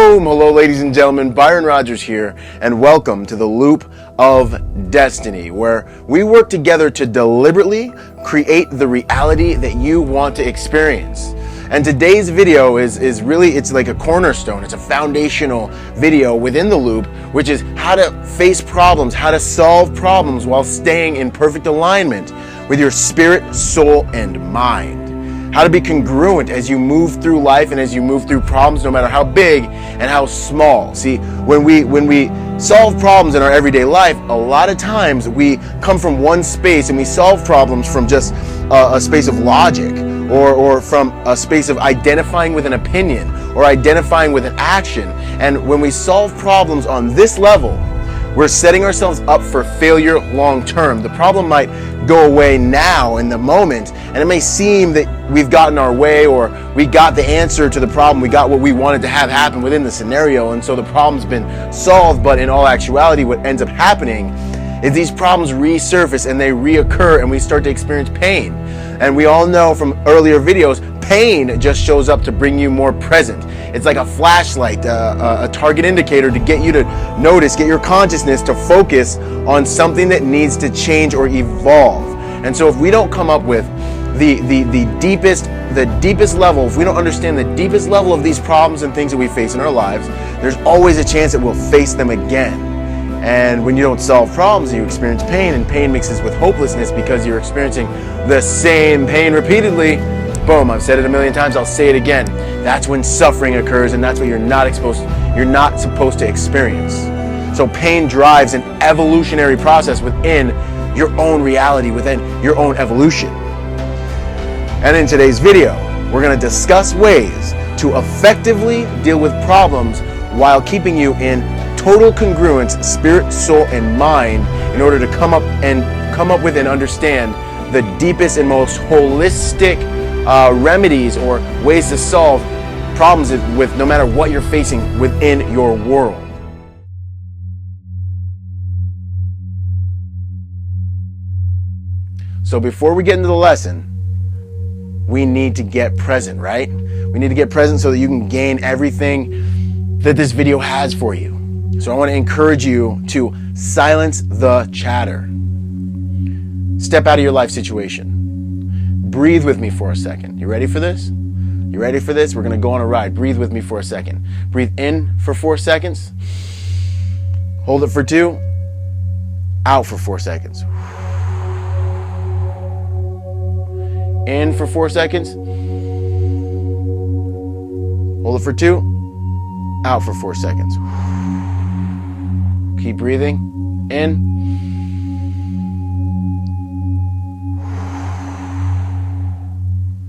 Boom! Hello, ladies and gentlemen. Byron Rogers here, and welcome to the Loop of Destiny, where we work together to deliberately create the reality that you want to experience. And today's video is really, it's like a cornerstone. It's a foundational video within the loop, which is how to face problems, how to solve problems while staying in perfect alignment with your spirit, soul, and mind. How to be congruent as you move through life and as you move through problems, no matter how big and how small. See, when we solve problems in our everyday life, a lot of times we come from one space and we solve problems from just a space of logic or from a space of identifying with an opinion or identifying with an action. And when we solve problems on this level, we're setting ourselves up for failure long term. The problem might go away now in the moment, and it may seem that we've gotten our way or we got the answer to the problem, we got what we wanted to have happen within the scenario, and so the problem's been solved. But in all actuality, what ends up happening is these problems resurface and they reoccur, and we start to experience pain. And we all know from earlier videos, pain just shows up to bring you more present. It's like a flashlight, a target indicator to get you to notice, get your consciousness to focus on something that needs to change or evolve. And so if we don't come up with the deepest level, if we don't understand the deepest level of these problems and things that we face in our lives, there's always a chance that we'll face them again. And when you don't solve problems, you experience pain, and pain mixes with hopelessness because you're experiencing the same pain repeatedly. Boom, I've said it a million times, I'll say it again. That's when suffering occurs, and that's what you're not supposed to experience. So pain drives an evolutionary process within your own reality, within your own evolution. And in today's video, we're going to discuss ways to effectively deal with problems while keeping you in total congruence, spirit, soul, and mind, in order to come up with and understand the deepest and most holistic remedies or ways to solve problems with no matter what you're facing within your world. So before we get into the lesson, we need to get present, right? We need to get present so that you can gain everything that this video has for you. So I want to encourage you to silence the chatter. Step out of your life situation. Breathe with me for a second. You ready for this? You ready for this? We're going to go on a ride. Breathe with me for a second. Breathe in for 4 seconds. Hold it for 2. Out for 4 seconds. In for 4 seconds. Hold it for 2. Out for 4 seconds. Keep breathing. In.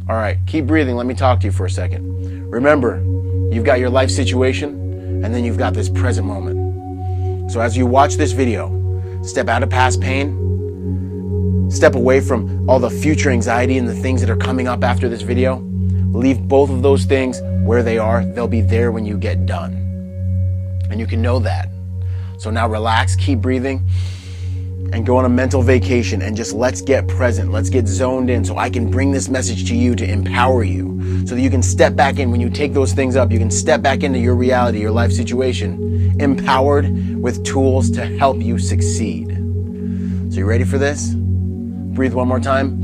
All right, keep breathing. Let me talk to you for a second. Remember, you've got your life situation, and then you've got this present moment. So as you watch this video, step out of past pain, step away from all the future anxiety and the things that are coming up after this video. Leave both of those things where they are. They'll be there when you get done. And you can know that. So now relax, keep breathing, and go on a mental vacation, and just let's get present. Let's get zoned in so I can bring this message to you to empower you so that you can step back in. When you take those things up, you can step back into your reality, your life situation, empowered with tools to help you succeed. So you ready for this? Breathe one more time.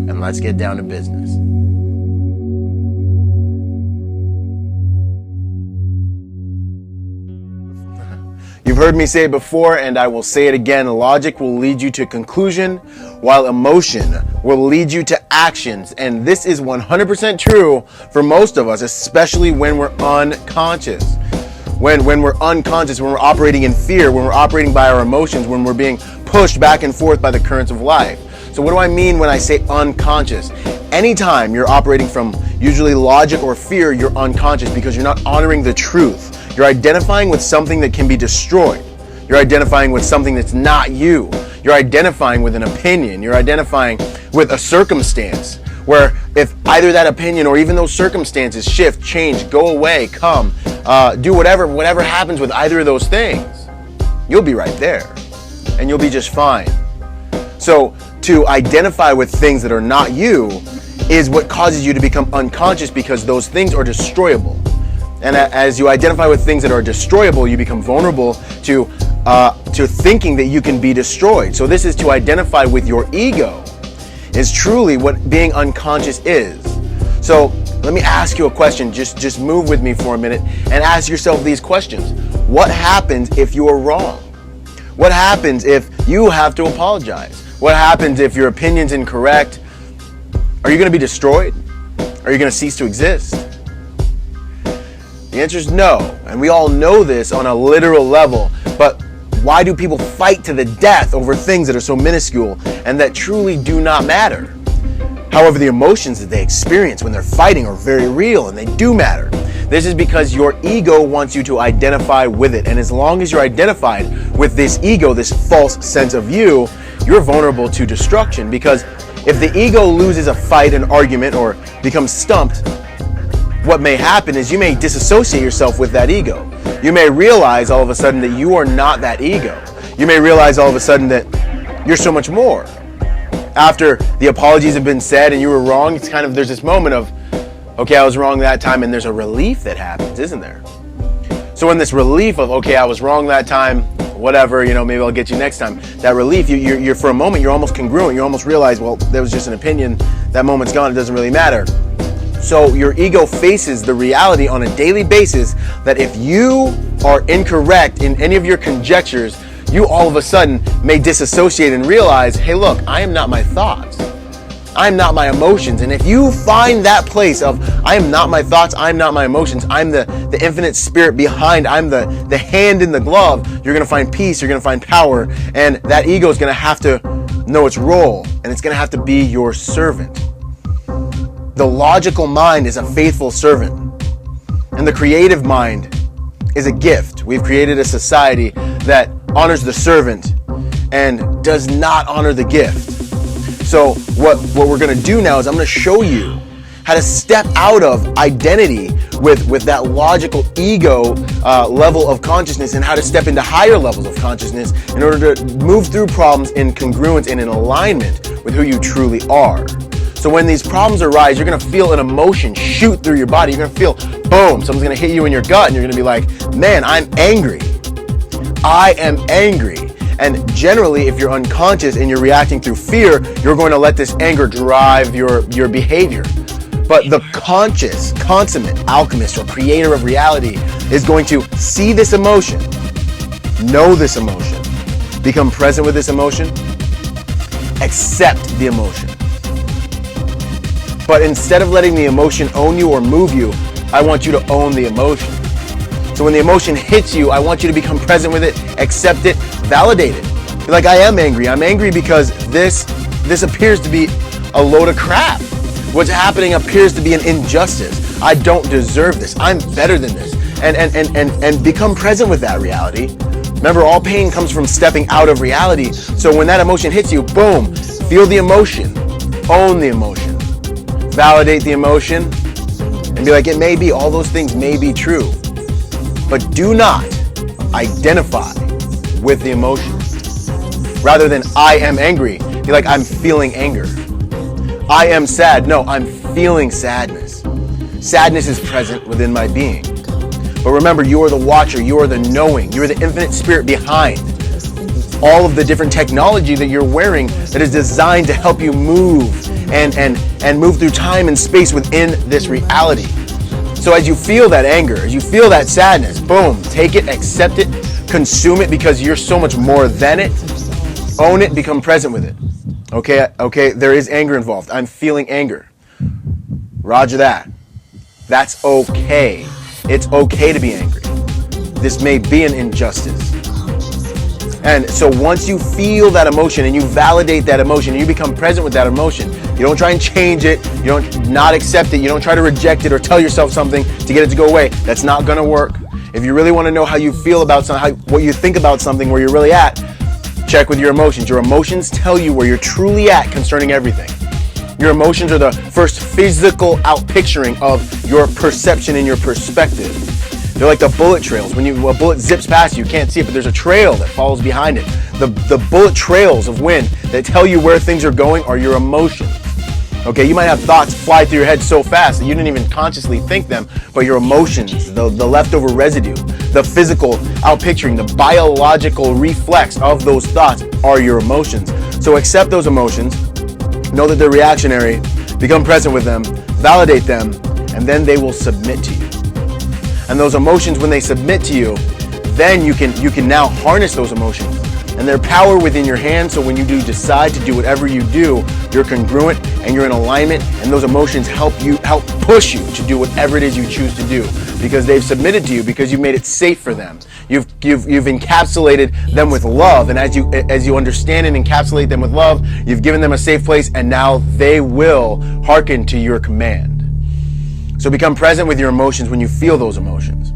And let's get down to business. You've heard me say it before, and I will say it again. Logic will lead you to conclusion, while emotion will lead you to actions. And this is 100% true for most of us, especially when we're unconscious. When we're unconscious, when we're operating in fear, when we're operating by our emotions, when we're being pushed back and forth by the currents of life. So what do I mean when I say unconscious? Anytime you're operating from usually logic or fear, you're unconscious because you're not honoring the truth. You're identifying with something that can be destroyed. You're identifying with something that's not you. You're identifying with an opinion. You're identifying with a circumstance where if either that opinion or even those circumstances shift, change, go away, come, do whatever happens with either of those things, you'll be right there and you'll be just fine. So to identify with things that are not you is what causes you to become unconscious, because those things are destroyable. And as you identify with things that are destroyable, you become vulnerable to thinking that you can be destroyed. So this is to identify with your ego, is truly what being unconscious is. So let me ask you a question. Just move with me for a minute and ask yourself these questions. What happens if you are wrong? What happens if you have to apologize? What happens if your opinion's incorrect? Are you going to be destroyed? Are you going to cease to exist? The answer is no. And we all know this on a literal level. But why do people fight to the death over things that are so minuscule and that truly do not matter? However, the emotions that they experience when they're fighting are very real and they do matter. This is because your ego wants you to identify with it. And as long as you're identified with this ego, this false sense of you, you're vulnerable to destruction. Because if the ego loses a fight, an argument, or becomes stumped, what may happen is you may disassociate yourself with that ego. You may realize all of a sudden that you are not that ego. You may realize all of a sudden that you're so much more. After the apologies have been said and you were wrong, it's kind of, there's this moment of, okay, I was wrong that time, and there's a relief that happens, isn't there? So in this relief of, okay, I was wrong that time, whatever, maybe I'll get you next time. That relief, you're for a moment, you're almost congruent. You almost realize, well, there was just an opinion. That moment's gone. It doesn't really matter. So your ego faces the reality on a daily basis that if you are incorrect in any of your conjectures, you all of a sudden may disassociate and realize, hey, look, I am not my thoughts. I am not my emotions. And if you find that place of, I am not my thoughts, I am not my emotions, I'm the infinite spirit behind, I'm the hand in the glove, you're going to find peace, you're going to find power, and that ego is going to have to know its role, and it's going to have to be your servant. The logical mind is a faithful servant, and the creative mind is a gift. We've created a society that honors the servant and does not honor the gift. So what we're going to do now is I'm going to show you how to step out of identity with that logical ego level of consciousness, and how to step into higher levels of consciousness in order to move through problems in congruence and in alignment with who you truly are. So when these problems arise, you're going to feel an emotion shoot through your body. You're going to feel, boom, someone's going to hit you in your gut, and you're going to be like, man, I'm angry. I am angry. And generally, if you're unconscious and you're reacting through fear, you're going to let this anger drive your behavior. But the conscious, consummate alchemist or creator of reality is going to see this emotion, know this emotion, become present with this emotion, accept the emotion. But instead of letting the emotion own you or move you, I want you to own the emotion. So when the emotion hits you, I want you to become present with it, accept it, validate it. Be like, I am angry. I'm angry because this appears to be a load of crap. What's happening appears to be an injustice. I don't deserve this. I'm better than this. And become present with that reality. Remember, all pain comes from stepping out of reality. So when that emotion hits you, boom, feel the emotion, own the emotion. Validate the emotion and be like, it may be, all those things may be true, but do not identify with the emotion. Rather than I am angry, be like, I'm feeling anger. I am sad. No, I'm feeling sadness. Sadness is present within my being. But remember, you are the watcher, you are the knowing, you are the infinite spirit behind all of the different technology that you're wearing that is designed to help you move and move through time and space within this reality. So as you feel that anger, as you feel that sadness, boom, take it, accept it, consume it, because you're so much more than it. Own it, become present with it. Okay, there is anger involved. I'm feeling anger. Roger that. That's okay. It's okay to be angry. This may be an injustice. And so once you feel that emotion and you validate that emotion and you become present with that emotion, you don't try and change it, you don't not accept it, you don't try to reject it or tell yourself something to get it to go away. That's not going to work. If you really want to know how you feel about something, what you think about something, where you're really at, check with your emotions. Your emotions tell you where you're truly at concerning everything. Your emotions are the first physical outpicturing of your perception and your perspective. They're like the bullet trails. When a bullet zips past you, you can't see it, but there's a trail that follows behind it. The bullet trails of wind that tell you where things are going are your emotions. Okay, you might have thoughts fly through your head so fast that you didn't even consciously think them, but your emotions, the leftover residue, the physical outpicturing, the biological reflex of those thoughts are your emotions. So accept those emotions, know that they're reactionary, become present with them, validate them, and then they will submit to you. And those emotions, when they submit to you, then you can now harness those emotions. And their power within your hands, so when you do decide to do whatever you do, you're congruent and you're in alignment, and those emotions help push you to do whatever it is you choose to do, because they've submitted to you, because you've made it safe for them. You've encapsulated them with love, and as you understand and encapsulate them with love, you've given them a safe place, and now they will hearken to your command. So become present with your emotions when you feel those emotions.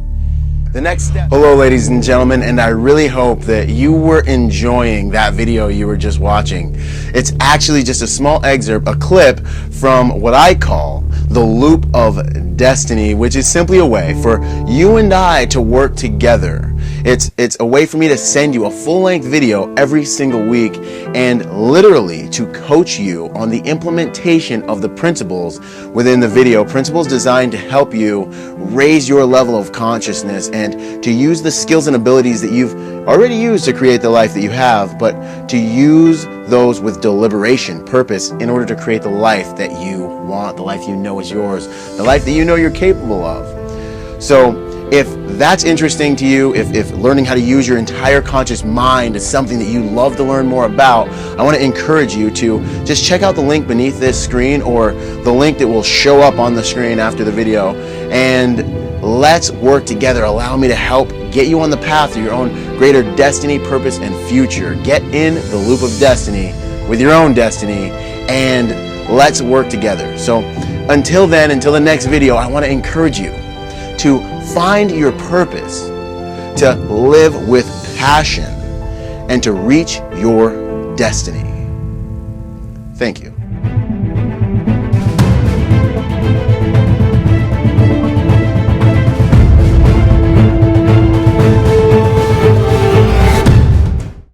The next step. Hello, ladies and gentlemen, and I really hope that you were enjoying that video you were just watching. It's actually just a small excerpt, a clip from what I call the Loop of Destiny, which is simply a way for you and I to work together. It's a way for me to send you a full-length video every single week and literally to coach you on the implementation of the principles within the video. Principles designed to help you raise your level of consciousness and to use the skills and abilities that you've already used to create the life that you have, but to use those with deliberation, purpose, in order to create the life that you want, the life you know is yours, the life that you know you're capable of. So if that's interesting to you, if learning how to use your entire conscious mind is something that you love to learn more about, I want to encourage you to just check out the link beneath this screen or the link that will show up on the screen after the video, and let's work together. Allow me to help get you on the path to your own greater destiny, purpose, and future. Get in the loop of destiny with your own destiny, and let's work together. So until then, until the next video, I want to encourage you to find your purpose, to live with passion, and to reach your destiny. Thank you.